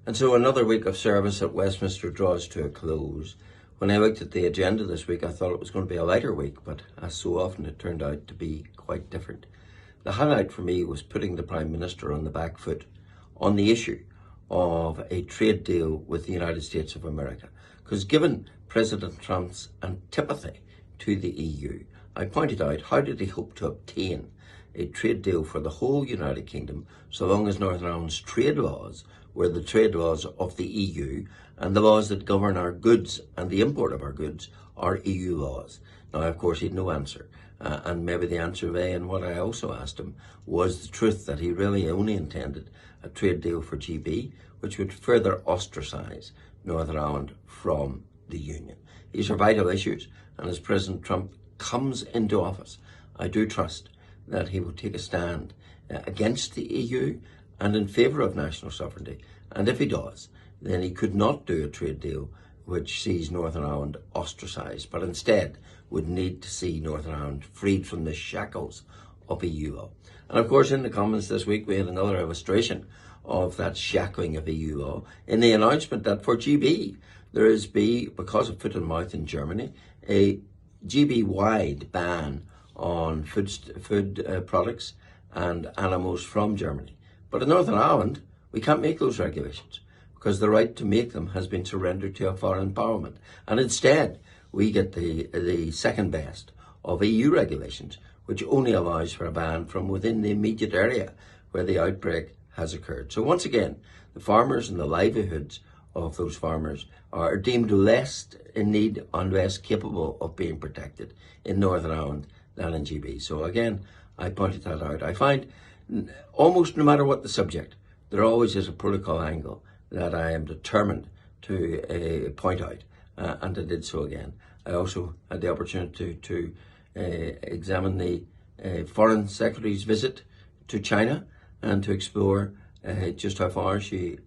And so another week of service at Westminster draws to a close. When I looked at the agenda this week, I thought it was going to be a lighter week, but as so often it turned out to be quite different. The highlight for me was putting the Prime Minister on the back foot on the issue of a trade deal with the United States of America. Because given President Trump's antipathy to the EU, I pointed out, how did he hope to obtain a trade deal for the whole United Kingdom so long as Northern Ireland's trade laws were the trade laws of the EU and the laws that govern our goods and the import of our goods are EU laws? Now, of course, he had no answer. And maybe the answer lay in what I also asked him was the truth that he really only intended a trade deal for GB, which would further ostracise Northern Ireland from the Union. These are vital issues, and as President Trump comes into office, I do trust that he will take a stand against the EU and in favour of national sovereignty. And if he does, then he could not do a trade deal which sees Northern Ireland ostracised, but instead would need to see Northern Ireland freed from the shackles of EU law. And of course, in the Commons this week, we had another illustration of that shackling of EU law in the announcement that for GB, there is, because of foot and mouth in Germany, a GB-wide ban on food products and animals from Germany. But in Northern Ireland, we can't make those regulations because the right to make them has been surrendered to a foreign parliament. And instead, we get the second best of EU regulations, which only allows for a ban from within the immediate area where the outbreak has occurred. So once again, the farmers and the livelihoods of those farmers are deemed less in need and less capable of being protected in Northern Ireland than in GB. So again, I pointed that out. I find almost no matter what the subject, there always is a protocol angle that I am determined to point out, and I did so again. I also had the opportunity to examine the Foreign Secretary's visit to China and to explore just how far she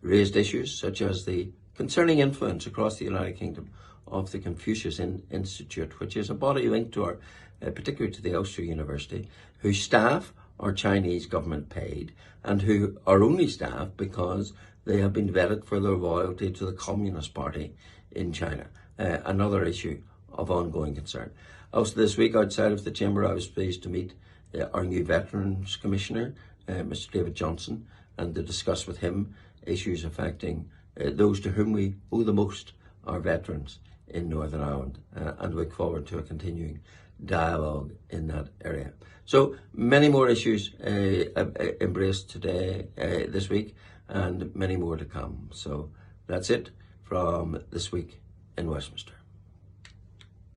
raised issues such as the concerning influence across the United Kingdom of the Confucius Institute, which is a body linked to particularly to the Ulster University, whose staff are Chinese government paid and who are only staff because they have been vetted for their loyalty to the Communist Party in China. Another issue of ongoing concern. Also this week, outside of the Chamber, I was pleased to meet our new Veterans Commissioner, Mr. David Johnson, and to discuss with him issues affecting those to whom we owe the most, our veterans in Northern Ireland, and look forward to a continuing dialogue in that area. So many more issues embraced today, this week, and many more to come. So that's it from this week in Westminster.